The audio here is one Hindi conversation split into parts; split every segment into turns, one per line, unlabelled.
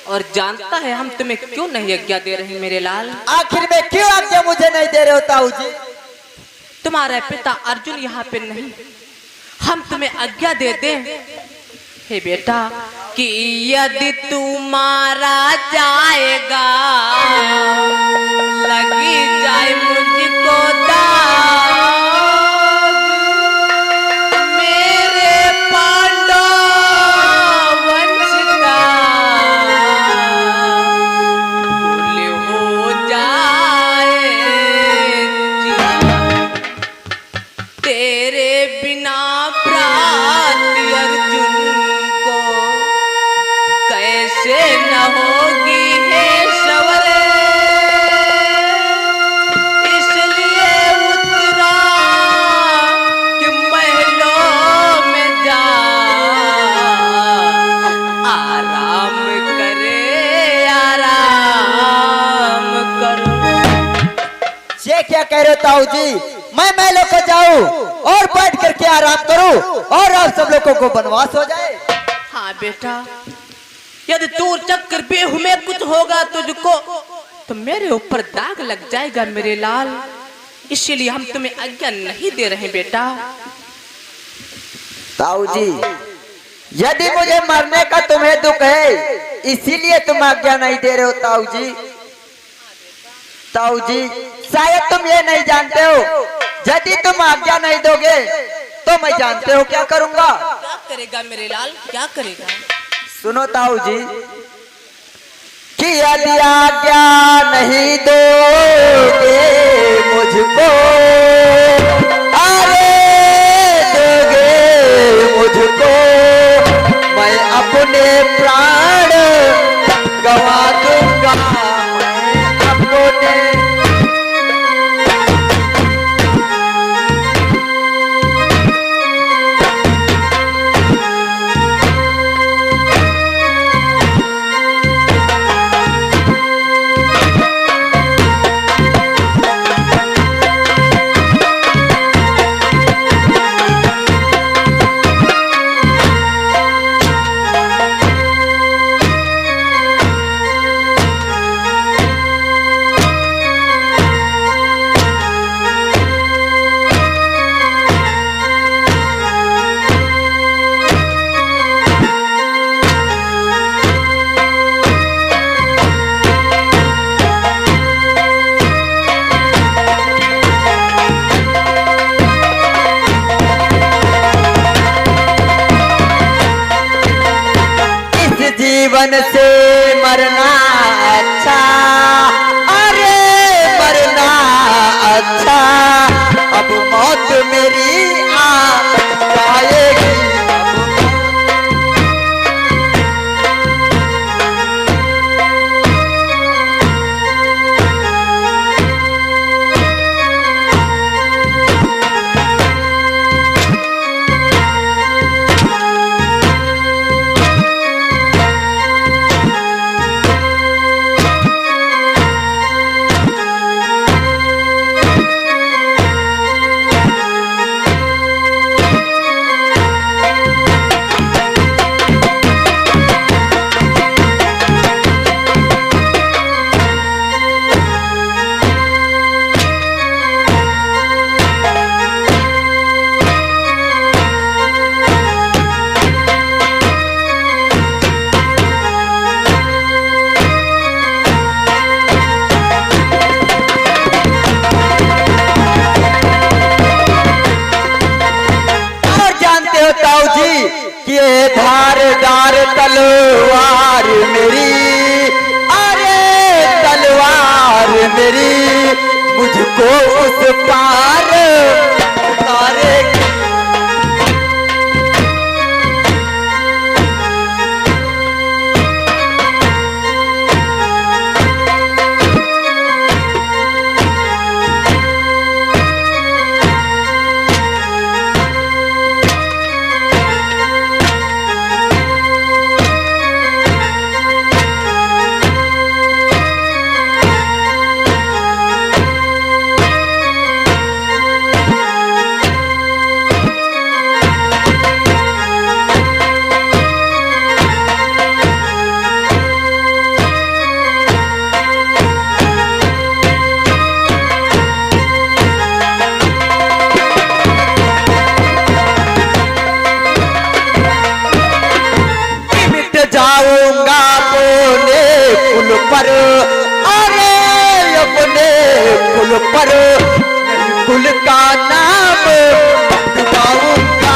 और जानता है हम तुम्हें क्यों नहीं आज्ञा दे रहे मेरे लाल।
आखिर में क्यों आज्ञा मुझे नहीं दे रहे हो ताऊ जी?
तुम्हारे पिता अर्जुन यहाँ पे नहीं, हम तुम्हें आज्ञा दे दें हे बेटा कि यदि तुम्हारा जाएगा लगी जाए मुझको दाग, मेरे पांडव वंश का भूल हो जाए तेरे बिना प्राप्ति अर्जुन को कैसे न होगी हे सवरे, इसलिए उतरा कि महलों में जा आराम करे, आराम करो।
ये क्या कह रहे हो ताऊ जी? मैं महलों को जाऊं और बैठ करके आराम करूं और आप सब लोगों को वनवास हो जाए?
हाँ बेटा, यदि दूर चक्कर बेहू में कुछ होगा तुझको तो मेरे ऊपर दाग लग जाएगा मेरे लाल, इसीलिए हम तुम्हें आज्ञा नहीं दे रहे बेटा।
ताऊ जी, यदि मुझे मरने का तुम्हें दुख है इसीलिए तुम आज्ञा नहीं दे रहे हो ताऊ जी। ताऊ जी, शायद तुम ये नहीं जानते हो, यदि तुम आज्ञा नहीं दोगे तो मैं जानते हो क्या करूंगा?
क्या करेगा मेरे लाल, क्या करेगा?
सुनो ताऊ जी, कि यदि आज्ञा नहीं दोगे मुझको, अरे दोगे मुझको, मैं अपने प्राण गवा दूंगा, मैं अपने जीवन से मरना अच्छा, अरे मरना अच्छा, अब मौत मेरी आएगी। करो, कुल का नाम डुबाऊंगा।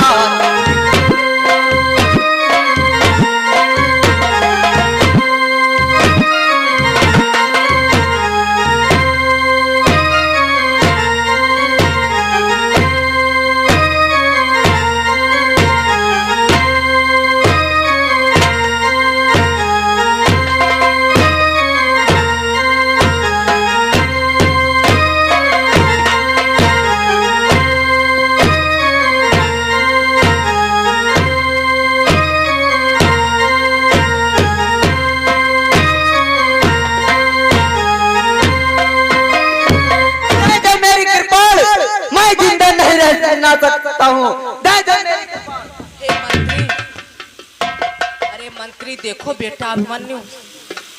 ना सकता हूँ।
हे मंत्री, अरे मंत्री देखो बेटा अभिमन्यु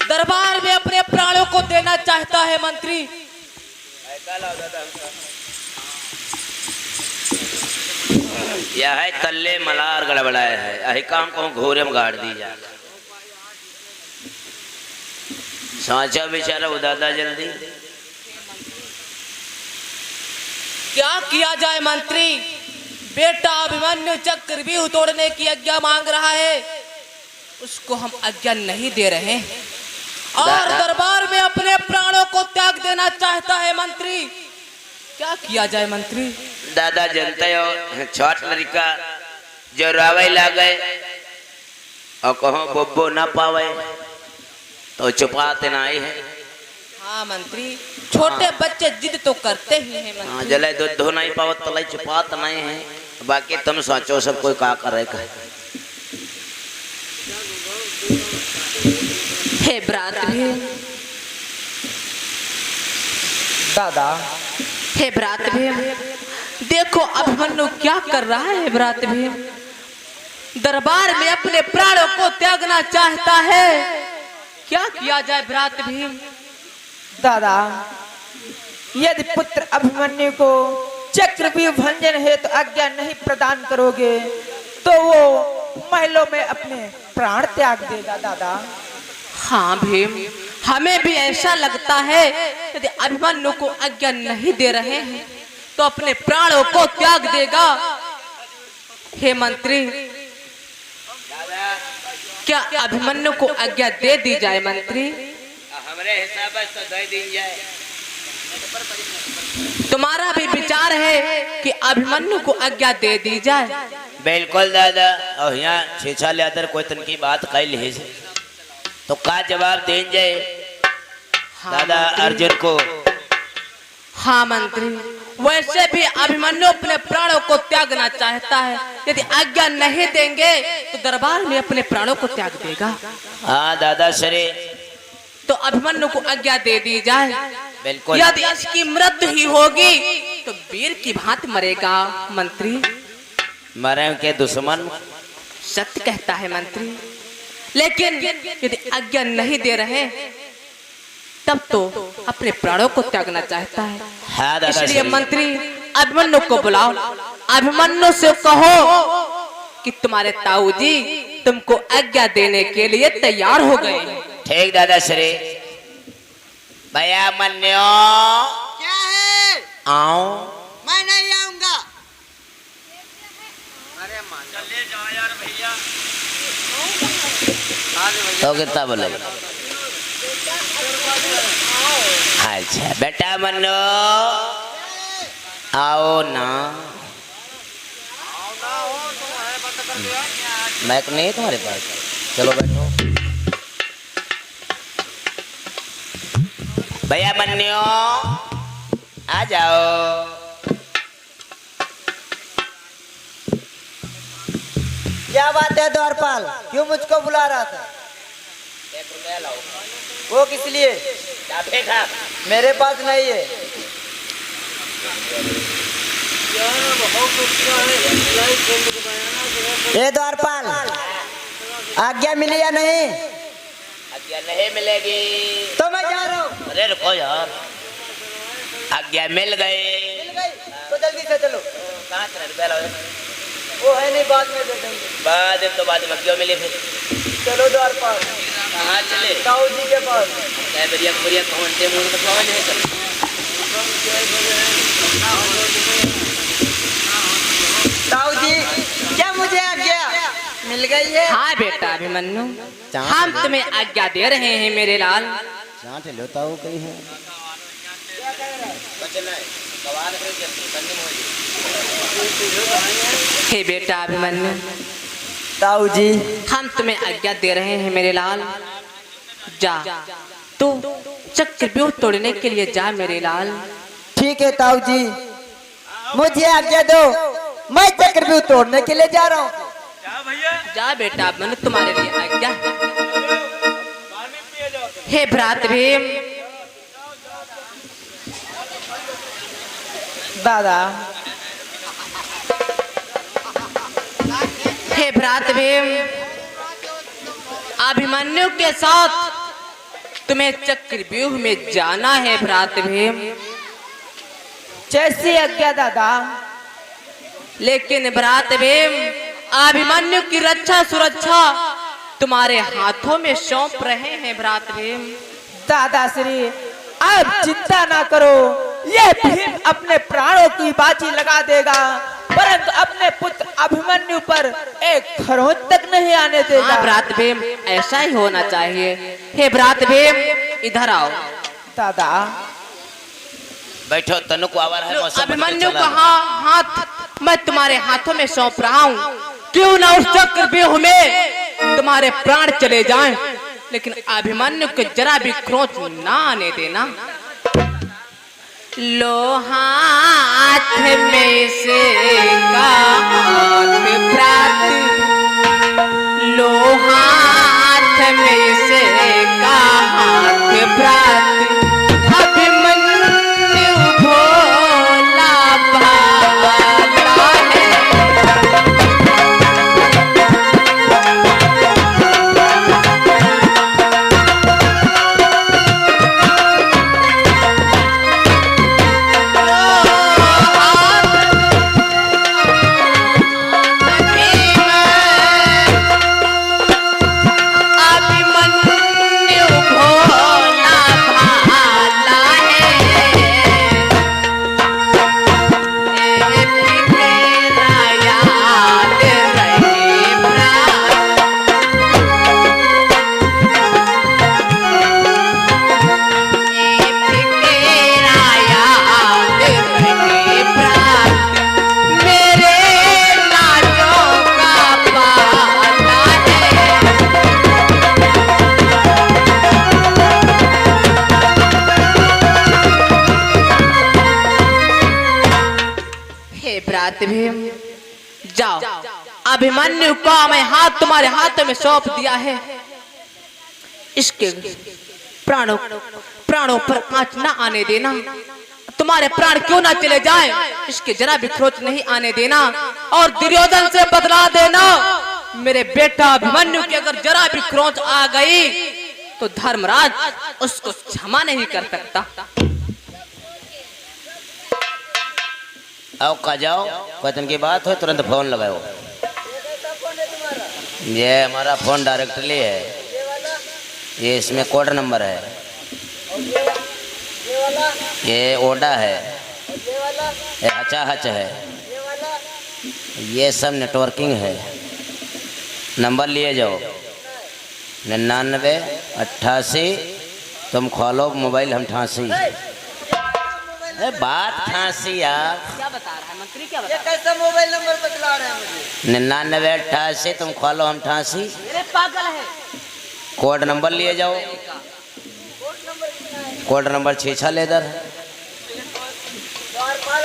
दरबार में अपने प्राणों को देना चाहता है। मंत्री
यह है तल्ले मलार गड़बड़ाए है, यही काम को घोरे में गाड़ दी जा। साचा बेचारा उदादा जल्दी
क्या किया जाए मंत्री? बेटा अभिमन्यु चक्रव्यूह तोड़ने की आज्ञा मांग रहा है, उसको हम आज्ञा नहीं दे रहे हैं और दरबार में अपने प्राणों को त्याग देना चाहता है। मंत्री क्या किया जाए मंत्री?
दादा जनते हो छोट लड़का जो रावे लागे और कहो बोबो ना पावे तो छुपाते ना ही है।
हाँ मंत्री, छोटे बच्चे जिद तो करते ही हैं मंत्री।
हाँ जले दूध धो नहीं पावत तलाई छुपात नहीं है। बाकी तुम सोचो सब कोई का करे का।
हे भ्रात भीम,
दादा
हे भ्रात भीम, देखो अभिमन्यु क्या कर रहा है। भ्रात भीम दरबार में अपने प्राणों को त्यागना चाहता है, क्या किया जाए भ्रात भीम?
दादा यदि पुत्र अभिमन्यु को चक्रव्यूह भंजन है तो आज्ञा नहीं प्रदान करोगे तो वो महलों में अपने प्राण त्याग देगा। दादा
हाँ भीम, हमें भी ऐसा लगता है यदि अभिमन्यु को आज्ञा नहीं दे रहे हैं तो अपने प्राणों को त्याग देगा। हे मंत्री क्या अभिमन्यु को आज्ञा दे दी जाए? मंत्री
हमारे हिसाब से तो दे दी जाए।
तुम्हारा भी विचार है कि अभिमन्यु को आज्ञा दे दी जाए?
बिल्कुल दादा, और यहाँ छेछा ले आदर कोई तन की बात कह ले तो का जवाब दे जाए?
हाँ
दादा
मंत्री।
अर्जुन को
हाँ मंत्री, वैसे भी अभिमन्यु अपने प्राणों को त्यागना चाहता है, यदि आज्ञा नहीं देंगे तो दरबार में अपने प्राणों को त्याग देगा।
हाँ दादा सरे
तो अभिमन्यु को आज्ञा दे दी जाए।
बिल्कुल।
यदि इसकी मृत्यु ही होगी तो वीर की भांति मरेगा। मंत्री
मरे के दुश्मन
सत्य कहता है मंत्री, लेकिन यदि आज्ञा नहीं दे रहे तब तो अपने प्राणों को त्यागना चाहता है।
हाँ दादा
इसलिए
सरे।
मंत्री अभिमन्यु को बुलाओ, अभिमन्यु से कहो कि तुम्हारे ताऊ जी तुमको आज्ञा देने के लिए तैयार हो गए।
ठीक दादा सरे। भैया मन्यो
क्या है?
आओ।
मैं नहीं आऊंगा।
तो कितना बोले? अच्छा बेटा मन्नो आओ ना। मैक नहीं है तुम्हारे पास? चलो बैठो। भैया मन्यो आ जाओ।
क्या बात है द्वारपाल, क्यों मुझको बुला रहा था? वो किस लिए? मेरे पास नहीं है। ये द्वारपाल आज्ञा मिली या नहीं?
आज्ञा नहीं मिलेगी
तो मैं जा रहा हूँ।
अरे रुको यार, आज्ञा मिल गई।
मिल गई तो जल्दी से चलो।
कहाँ चले? रुपया लो।
वो है नहीं, बाद में दे देंगे।
बाद में तो बाद में क्यों मिले फिर?
चलो द्वारपाल।
कहाँ चले?
ताऊ जी के पास।
क्या बढ़िया बढ़िया कौन से मुंह में नहीं चल।
ताऊ जी क्या मुझे आज्ञा मिल गई है?
हाँ बेटा अभिमन्यु, हम तुम्हें आज्ञा दे रहे हैं मेरे लाल।
चाट लो ताऊ कहीं है।
हे बेटा अभिमन्यु,
ताऊ जी
हम तुम्हें आज्ञा दे रहे हैं मेरे लाल। जा तू चक्रव्यूह तोड़ने के लिए जा मेरे लाल।
ठीक है ताऊ जी, मुझे आज्ञा दो, मैं चक्रव्यूह तोड़ने के लिए जा रहा हूँ।
जा बेटा अभिमन्यु, तुम्हारे लिए आज्ञा है। हे भ्रात भीम,
दादा
हे भ्रात भीम, अभिमन्यु के साथ तुम्हें चक्रव्यूह में जाना है भ्रात भीम।
जैसी आज्ञा दादा।
लेकिन भ्रात भीम, अभिमन्यु की रक्षा सुरक्षा तुम्हारे हाथों में सौंप रहे हैं भ्रात भीम।
दादा श्री अब चिंता ना करो, ये भीम अपने प्राणों की बाजी लगा देगा, परंतु अपने पुत्र अभिमन्यु पर एक खरोंच तक नहीं आने देगा।
हाँ भ्रात भीम, ऐसा ही होना चाहिए। हे भ्रात भीम, इधर आओ।
दादा
बैठो, तनु को आवार है मौसम।
अभिमन्यु का हाथ मैं तुम्हारे हाथों में सौंप रहा हूँ। क्यों ना उस चक्रव्यूह में तुम्हारे प्राण चले जाएं, लेकिन अभिमन्यु को जरा भी खरोंच ना आने देना। लो हाथ में से का हाथ भ्रात, लो हाथ में से का हाथ भ्रात, अभिमन्यु भोला भाला है। भीम, जाओ, अभिमन्यु का मैं हाथ तुम्हारे हाथों में सौंप दिया है। इसके प्राणों पर आंच ना आने देना। तुम्हारे प्राण क्यों ना चले जाएं, इसके जरा भी खरोंच नहीं आने देना। और दुर्योधन से बदला देना। मेरे बेटा अभिमन्यु की अगर जरा भी खरोंच आ गई तो धर्मराज उसको क्षमा नहीं कर सकता।
आओ का जाओ, क्वेश्चन की बात हो तुरंत फोन लगाओ। ये हमारा फोन डायरेक्टली है, ये इसमें कोड नंबर है, ये ओडा है, ये हचाहच है, ये सब नेटवर्किंग है। नंबर लिए जाओ 9988। तुम खोलो मोबाइल, हम ठांसी बात ठांसी यार।
क्या बता रहा है मंत्री, क्या बता रहा है?
कैसा मोबाइल नंबर बतला रहे हैं मुझे?
9988 तुम खोलो, हम ठांसी।
अरे पागल है।
कोड नंबर लिए जाओ, कोड नंबर 66 लेदर है।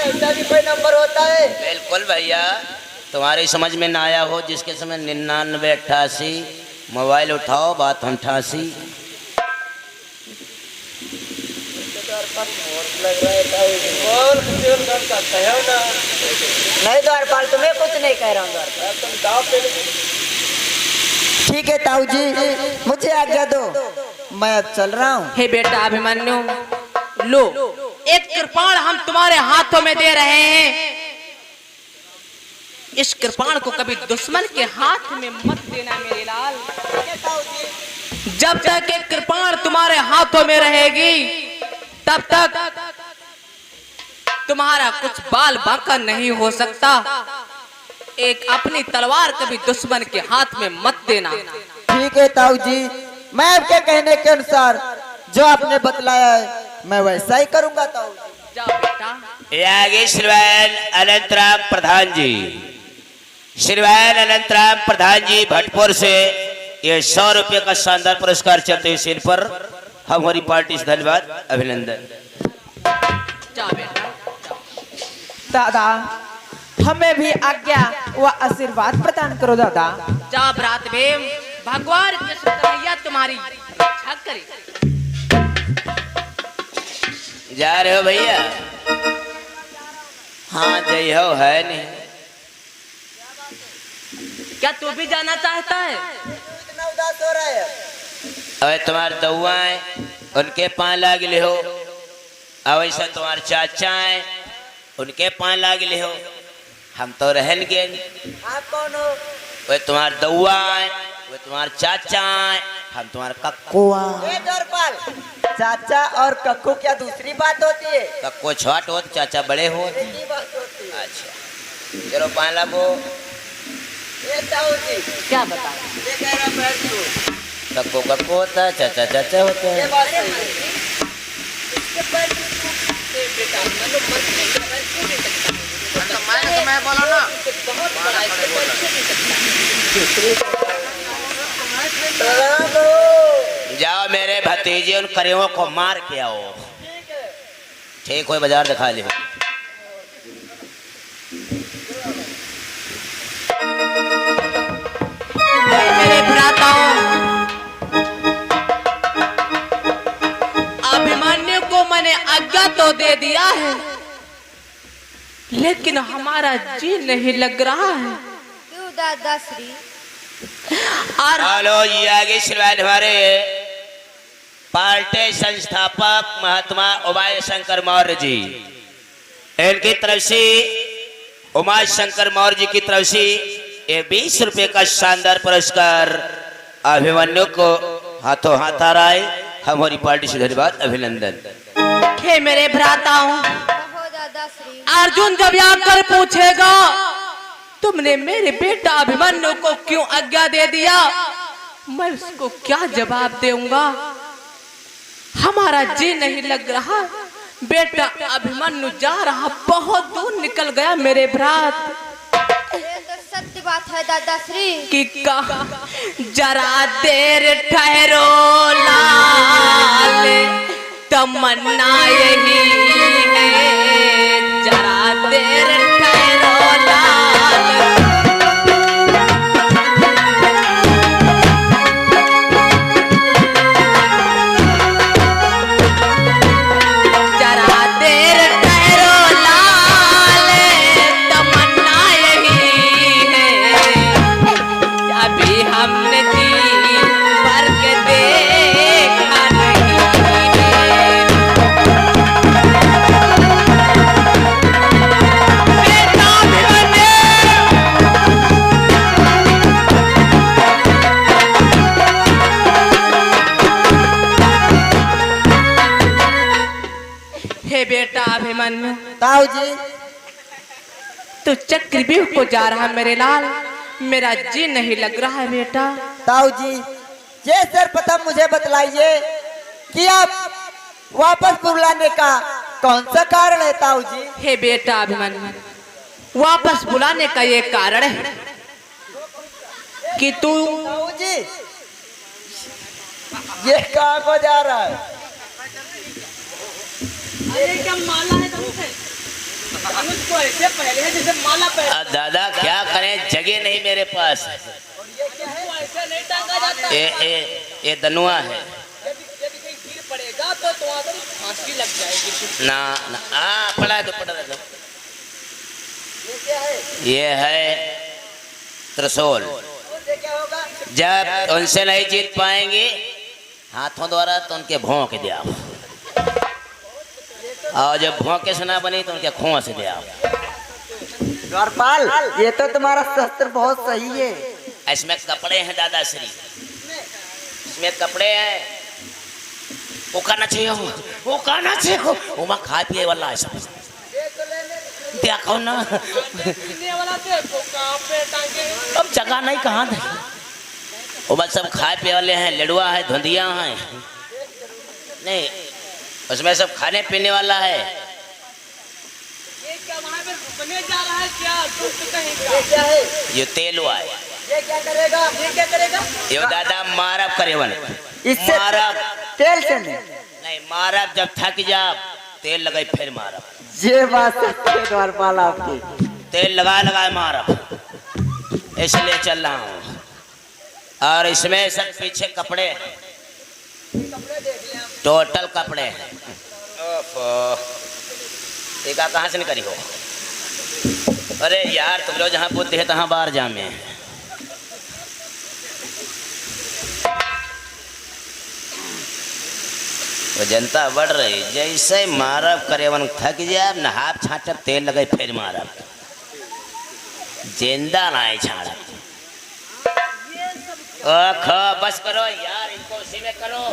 ऐसा भी कोई नंबर होता है?
बिल्कुल भैया, तुम्हारी समझ में ना आया हो जिसके समय 9988 मोबाइल उठाओ, बात हम ठांसी।
नहीं द्वारपाल, तुम्हें कुछ नहीं कह रहा हूँ। ठीक है ताऊ जी, मुझे आज्ञा दो, मैं अब चल रहा हूँ।
हे बेटा अभिमन्यु, लो एक कृपाण हम तुम्हारे हाथों में दे रहे हैं। इस कृपाण को कभी दुश्मन के हाथ में मत देना मेरे लाल। जब तक एक कृपाण तुम्हारे हाथों में रहेगी तब तक तुम्हारा कुछ बाल बांका नहीं हो सकता। एक अपनी तलवार कभी दुश्मन के हाथ में मत देना।
ठीक है ताऊ जी, मैं आपके कहने के अनुसार जो आपने बतलाया है मैं वैसा ही करूंगा ताऊ जी।
जाओ बेटा।
ये आगे श्रीमान अनंतराम प्रधान जी, श्रीमान अनंतराम प्रधान जी भटपुर से ये 100 रुपये का शानदार पुरस्कार चलते हुए सिर पर हमारी पार्टी से धन्यवाद अभिनंदन।
जाओ बेटा।
दादा हमें भी आज्ञा व आशीर्वाद प्रदान करो दादा।
जाओ भ्रात भीम, भगवान कृष्ण कन्हैया तुम्हारी रक्षा करे।
जा रहे हो भैया? हाँ जय हो है नहीं।
क्या तू भी जाना चाहता है?
इतना उदास हो रहा है।
अबे तुम्हारे दौआ है उनके पान लागिले हो, अब ऐसा तुम्हारे चाचा है उनके पान लागिले हो, हम तो रहन गए।
आप कौन हो?
वे तुम्हारे दौआ है, वे तुम्हारे चाचा है, हम तुम्हारे कक्कुआ।
ए दरपाल, चाचा और कक्कू क्या दूसरी बात होती है?
कक्को छोट हो चाचा बड़े हो।
एक ही बात होती है।
अच्छा चलो पान लागो।
ए ताऊ जी
क्या बता?
ये कह रहा बैठ तू।
कक्को कक्को होता है, चाचा चाचा होता
ये
है।
बात सही है। इसके पैर टूटे बेटा, मतलब मत नहीं कर रहा है, क्यों नहीं सकता?
मैं बोला ना।
बहुत बड़ा है, इसके पैर क्यों नहीं सकता? प्रणाम हो।
जाओ मेरे भतीजे उन करियों को मार के आओ। ठीक हो बाजार दिखा लियो।
मेरे भ्राताओं, अभिमन्यु को मैंने आज्ञा तो दे दिया है, लेकिन हमारा जी नहीं लग रहा है।
क्यों दादा श्री?
और
हेलो ये आगे श्रीमान हमारे पार्टी संस्थापक महात्मा उमाय शंकर मौर्य जी, इनकी तरफ से उमाय शंकर मौर्य जी की तरफ से ये 20 रुपए का शानदार पुरस्कार अभिमन्यु को हाथों हाथ आ रहा है। हमारी पार्टी से धन्यवाद अभिनंदन।
हे मेरे भ्राताओं,
कहो दादा श्री।
अर्जुन जब आकर पूछेगा तुमने मेरे बेटा अभिमन्यु को क्यों आज्ञा दे दिया, मैं उसको क्या जवाब दूंगा? हमारा जी नहीं लग रहा, बेटा अभिमन्यु जा रहा, बहुत दूर निकल गया मेरे भ्रात।
ये तो सत्य बात है दादा श्री।
कि कहा जरा देर ठहरो लाल, तमन्ना यही है, जरा देर ठहरो लाल। जरा देर ठहरो लाल, तमन्ना यही है, अभी हमने जी भर के देखा नहीं है। बेटा अभिमन्यु, हे बेटा अभिमन्यु,
ताऊ जी
तू चक्रव्यूह को जा रहा मेरे लाल, मेरा जी नहीं लग रहा है बेटा।
ताऊ जी ये सर्वप्रथम मुझे बतलाइए कि आप वापस बुलाने का कौन सा कारण है ताऊ जी?
हे बेटा अभिमन्यु, वापस बुलाने का ये कारण है कि तू
ताऊ जी ये कहाँ को जा रहा है?
दादा क्या करें, जगह नहीं मेरे पास। ये दनुआ है ना ना। पढ़ा दो पढ़ा दो। ये है त्रिशूल। जब उनसे नहीं जीत पाएंगे हाथों द्वारा तो उनके भों के दिया, और जब भों के सुना बनी तो उनके खों से दिया।
द्वारपाल ये तो तुम्हारा शस्त्र बहुत सही है।
इसमें कपड़े हैं दादाश्री, इसमें कपड़े हैं। वो कहना चाहिए, वो कहना चाहिए, वो मैं खा पिए वाला है सब। देखो ना अब जगह नहीं कहाँ थे वो बस सब खाए पे वाले हैं लड़ुआ है धुंधिया है नहीं उसमें सब खाने पीने वाला है ये तेल हुआ है
ये क्या करेगा? ये क्या करेगा?
ये दादा मारब करेवन
इससे
मारब
तेल से नहीं।
नहीं मारब जब थक जा तेल लगाई फिर मारब
ये बात सच्ची है द्वारपाल आपकी।
तेल लगा लगा मारब इसलिए चल रहा हूँ और इसमें सब पीछे कपड़े टोटल कपड़े हैं टीका कहाँ से निकली हो अरे यार तुम लोग जहाँ बुद्धि है तहाँ बाहर जामे वो जनता बढ़ रही जैसे मारब करेवन थक जाए नहाप छाटब तेल लगे फिर मारब जिंदा नाई छाड़ब बस करो यार इनको उसी में करो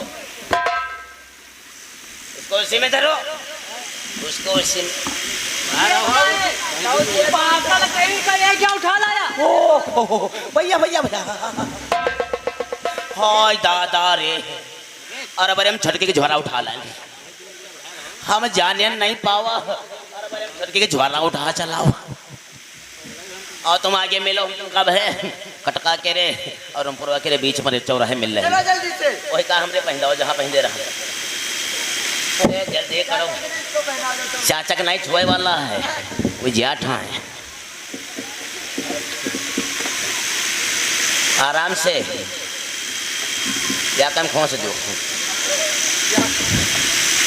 इसको उसी में धरो उसको उसी में
क्या उठा लाया
भैया भैया भैया हाय दादा रे और बड़े हम छटके के झोरा उठा लाए हम जाने नहीं पावा और बड़े हम छटके के झोरा उठा चलाओ और तुम आगे मिलो तुम कब है कटका के रे और रामपुरवा के रे बीच में चौराहे मिल रहे हैं
जल्दी से
वही कहा हमरे पहनाओ जहाँ पहन दे रहा अरे जल्दी करो चाचक नहीं छुए वाला है वो जाठा है आराम से या कम खोस दो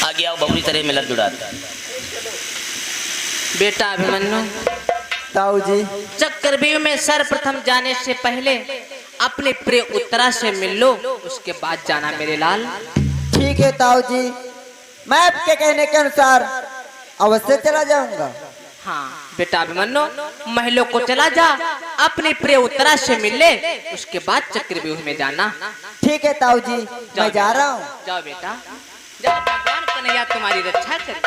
आगे आओ बबरी तरह मिलत जुड़ाता
बेटा अभिमन्यु
ताऊ जी
चक्रव्यूह में सर्वप्रथम जाने से पहले अपने प्रिय उत्तरा से मिल लो उसके बाद जाना मेरे लाल।
ठीक है ताऊ जी मैं आपके कहने के अनुसार अवश्य चला जाऊंगा।
हाँ बेटा अभिमन्यु महलों को चला जा अपने प्रिय उत्तरा से मिल ले उसके बाद चक्रव्यूह में जाना।
ठीक है ताऊ जी मैं जा रहा हूँ।
जाओ बेटा जाओ भगवान कन्हैया तुम्हारी रक्षा करे।